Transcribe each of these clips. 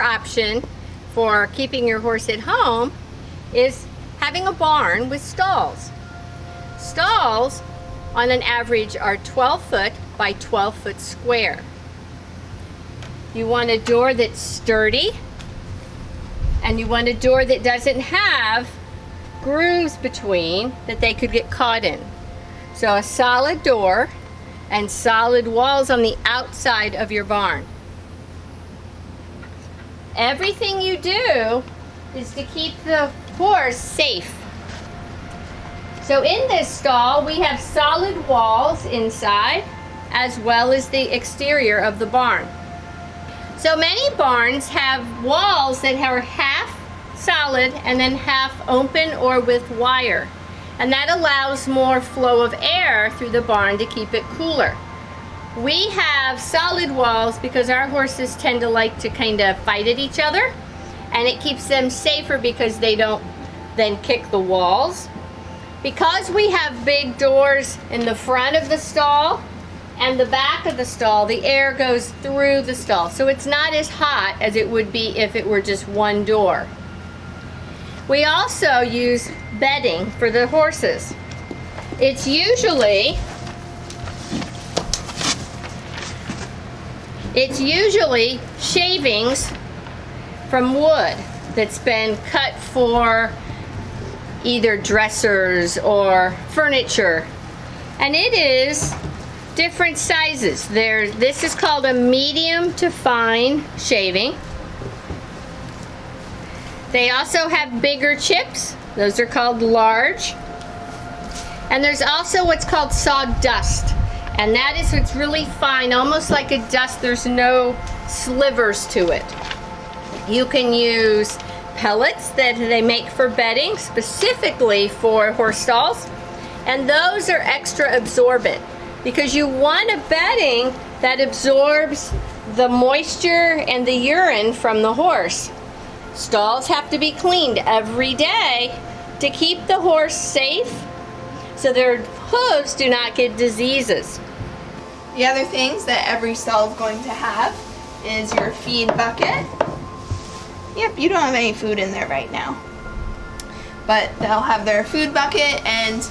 option for keeping your horse at home is having a barn with stalls. Stalls on an average are 12 foot by 12 foot square. You want a door that's sturdy, and you want a door that doesn't have grooves between that they could get caught in. So a solid door and solid walls on the outside of your barn. Everything you do is to keep the horse safe. So in this stall we have solid walls inside as well as the exterior of the barn. So many barns have walls that are half solid and then half open or with wire. And that allows more flow of air through the barn to keep it cooler. We have solid walls because our horses tend to like to kind of fight at each other, and it keeps them safer because they don't then kick the walls. Because we have big doors in the front of the stall and the back of the stall, the air goes through the stall, so it's not as hot as it would be if it were just one door. We also use bedding for the horses. It's usually shavings from wood that's been cut for either dressers or furniture. And it is different sizes. This is called a medium to fine shaving. They also have bigger chips. Those are called large. And there's also what's called sawdust. And that is what's really fine, almost like a dust. There's no slivers to it. You can use pellets that they make for bedding, specifically for horse stalls. And those are extra absorbent because you want a bedding that absorbs the moisture and the urine from the horse. Stalls have to be cleaned every day to keep the horse safe so their hooves do not get diseases. The other things that every stall is going to have is your feed bucket. Yep, you don't have any food in there right now. But they'll have their food bucket, and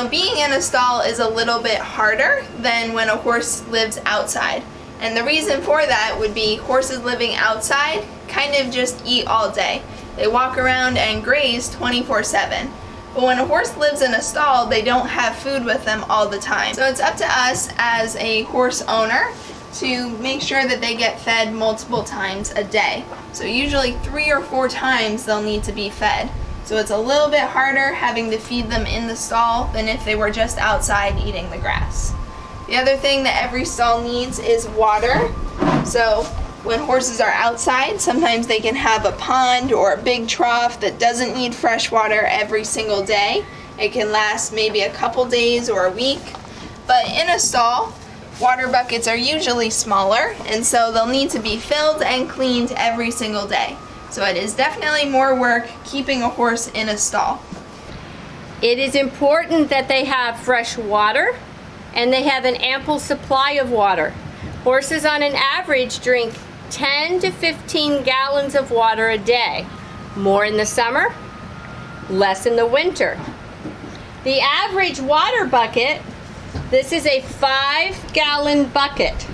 being in a stall is a little bit harder than when a horse lives outside. And the reason for that would be horses living outside kind of just eat all day. They walk around and graze 24/7. But when a horse lives in a stall, they don't have food with them all the time. So it's up to us as a horse owner to make sure that they get fed multiple times a day. So usually 3 or 4 times they'll need to be fed. So it's a little bit harder having to feed them in the stall than if they were just outside eating the grass. The other thing that every stall needs is water. So when horses are outside, sometimes they can have a pond or a big trough that doesn't need fresh water every single day. It can last maybe a couple days or a week. But in a stall, water buckets are usually smaller, and so they'll need to be filled and cleaned every single day. So it is definitely more work keeping a horse in a stall. It is important that they have fresh water and they have an ample supply of water. Horses on an average drink 10 to 15 gallons of water a day. More in the summer, less in the winter. The average water bucket, this is a 5-gallon bucket.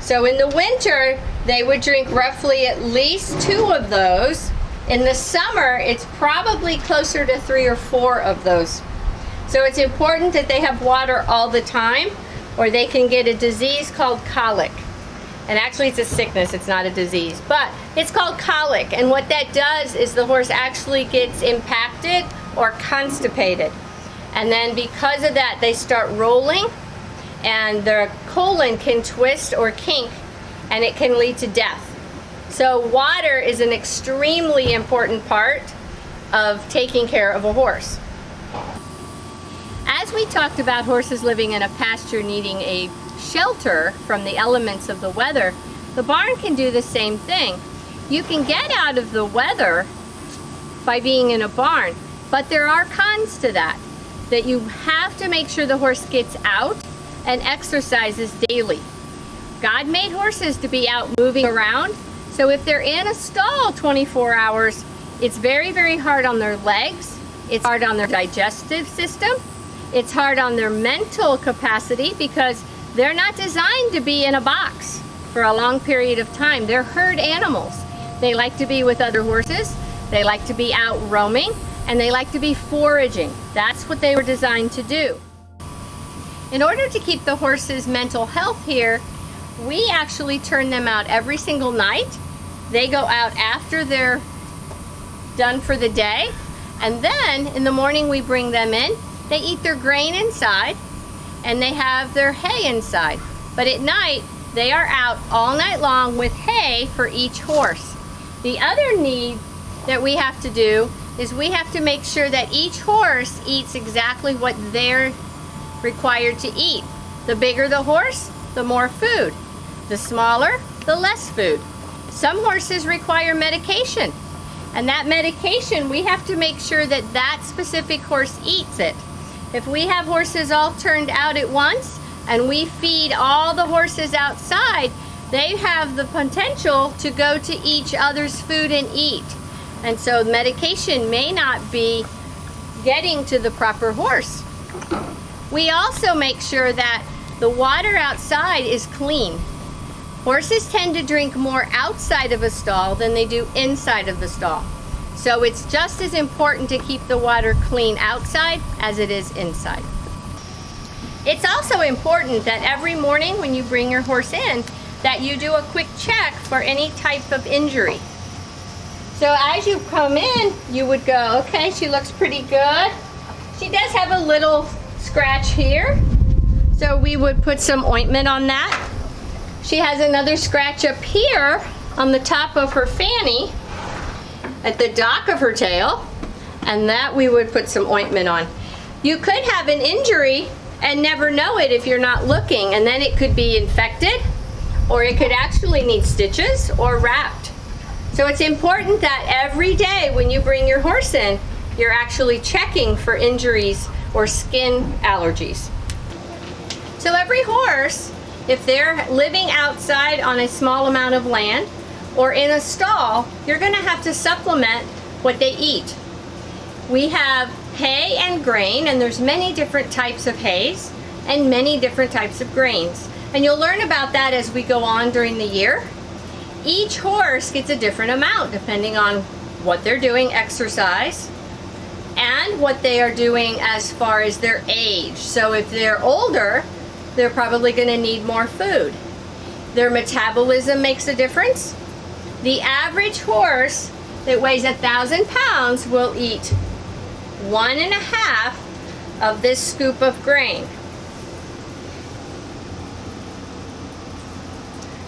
So in the winter, they would drink roughly at least 2 of those. In the summer, it's probably closer to 3 or 4 of those. So it's important that they have water all the time, or they can get a disease called colic. And actually it's a sickness, it's not a disease, but it's called colic. And what that does is the horse actually gets impacted or constipated. And then because of that, they start rolling, and their colon can twist or kink, and it can lead to death. So water is an extremely important part of taking care of a horse. As we talked about horses living in a pasture needing a shelter from the elements of the weather, the barn can do the same thing. You can get out of the weather by being in a barn, but there are cons to that you have to make sure the horse gets out and exercises daily. God made horses to be out moving around, So if they're in a stall 24 hours, it's very, very hard on their legs. It's hard on their digestive system. It's hard on their mental capacity because they're not designed to be in a box for a long period of time. They're herd animals. They like to be with other horses. They like to be out roaming, and they like to be foraging. That's what they were designed to do. In order to keep the horses' mental health here, we actually turn them out every single night. They go out after they're done for the day, and then in the morning we bring them in. They eat their grain inside, and they have their hay inside. But at night, they are out all night long with hay for each horse. The other need that we have to do is we have to make sure that each horse eats exactly what they're required to eat. The bigger the horse, the more food. The smaller, the less food. Some horses require medication, and that medication, we have to make sure that that specific horse eats it. If we have horses all turned out at once and we feed all the horses outside, they have the potential to go to each other's food and eat. And so medication may not be getting to the proper horse. We also make sure that the water outside is clean. Horses tend to drink more outside of a stall than they do inside of the stall. So it's just as important to keep the water clean outside as it is inside. It's also important that every morning when you bring your horse in, that you do a quick check for any type of injury. So as you come in, you would go, okay, she looks pretty good. She does have a little scratch here, so we would put some ointment on that. She has another scratch up here on the top of her fanny at the dock of her tail, and that we would put some ointment on. You could have an injury and never know it if you're not looking, and then it could be infected, or it could actually need stitches or wrapped. So it's important that every day when you bring your horse in, you're actually checking for injuries or skin allergies. So every horse, if they're living outside on a small amount of land or in a stall, you're gonna have to supplement what they eat. We have hay and grain, and there's many different types of hays and many different types of grains. And you'll learn about that as we go on during the year. Each horse gets a different amount depending on what they're doing, exercise, and what they are doing as far as their age. So if they're older, they're probably going to need more food. Their metabolism makes a difference. The average horse that weighs 1,000 pounds will eat 1.5 of this scoop of grain.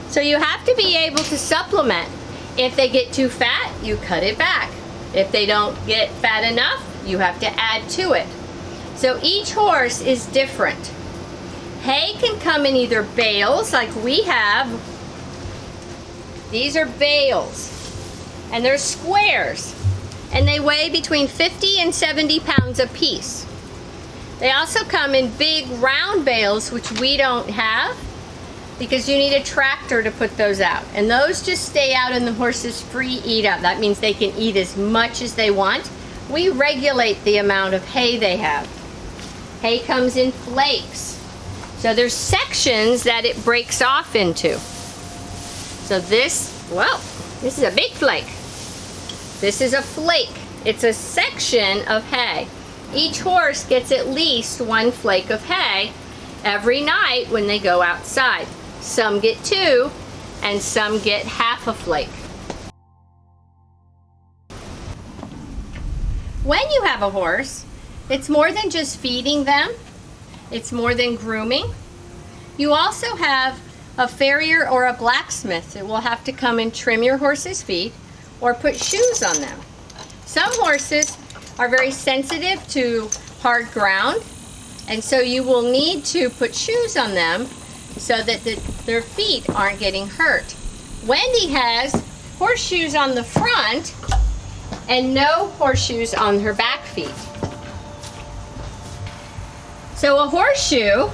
So you have to be able to supplement. If they get too fat, you cut it back. If they don't get fat enough, you have to add to it. So each horse is different. Hay can come in either bales like we have. These are bales, and they're squares, and they weigh between 50 and 70 pounds a piece. They also come in big round bales, which we don't have because you need a tractor to put those out, and those just stay out in the horse's free eat out. That means they can eat as much as they want. We regulate the amount of hay they have. Hay comes in flakes. So there's sections that it breaks off into. So this is a big flake. This is a flake. It's a section of hay. Each horse gets at least 1 flake of hay every night when they go outside. Some get 2, and some get half a flake. When you have a horse, it's more than just feeding them. It's more than grooming. You also have a farrier or a blacksmith that will have to come and trim your horse's feet or put shoes on them. Some horses are very sensitive to hard ground, and so you will need to put shoes on them so that their feet aren't getting hurt. Wendy has horseshoes on the front and no horseshoes on her back feet. So a horseshoe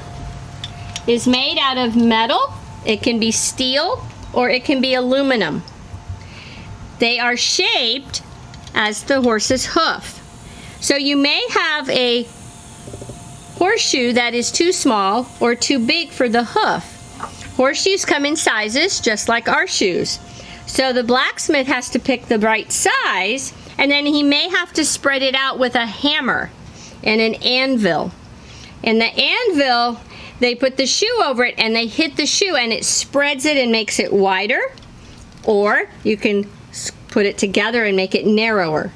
is made out of metal. It can be steel or it can be aluminum. they are shaped as the horse's hoof. So you may have a horseshoe that is too small or too big for the hoof. Horseshoes come in sizes just like our shoes. So the blacksmith has to pick the right size, and then he may have to spread it out with a hammer and an anvil. And the anvil, they put the shoe over it and they hit the shoe and it spreads it and makes it wider, or you can put it together and make it narrower.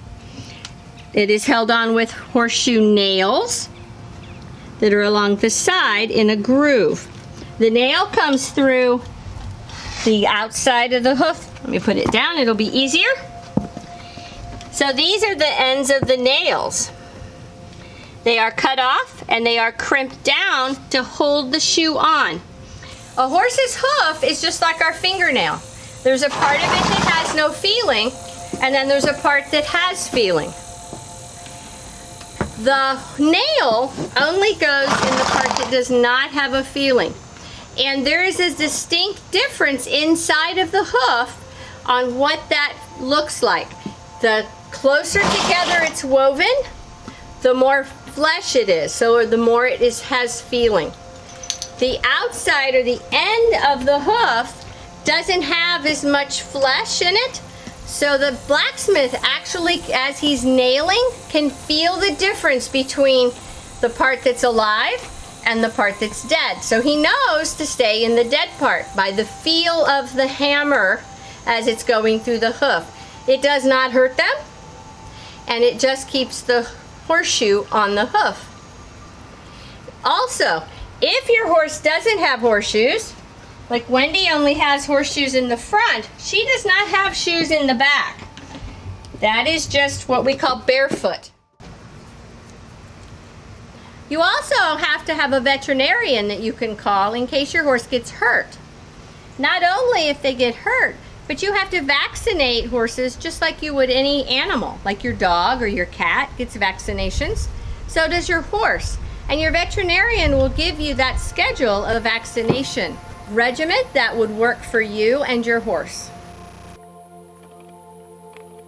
It is held on with horseshoe nails that are along the side in a groove. The nail comes through the outside of the hoof. Let me put it down, it'll be easier. So these are the ends of the nails. They are cut off and they are crimped down to hold the shoe on. A horse's hoof is just like our fingernail. There's a part of it that has no feeling, and then there's a part that has feeling. The nail only goes in the part that does not have a feeling. And there is a distinct difference inside of the hoof on what that looks like. The closer together it's woven, the more flesh it is, so the more it has feeling. The outside or the end of the hoof doesn't have as much flesh in it, so the blacksmith actually, as he's nailing, can feel the difference between the part that's alive and the part that's dead. So he knows to stay in the dead part by the feel of the hammer as it's going through the hoof. It does not hurt them, and it just keeps the horseshoe on the hoof. Also, if your horse doesn't have horseshoes, like Wendy only has horseshoes in the front, she does not have shoes in the back. That is just what we call barefoot. You also have to have a veterinarian that you can call in case your horse gets hurt. Not only if they get hurt, but you have to vaccinate horses just like you would any animal, like your dog or your cat gets vaccinations. So does your horse. And your veterinarian will give you that schedule of vaccination regimen that would work for you and your horse.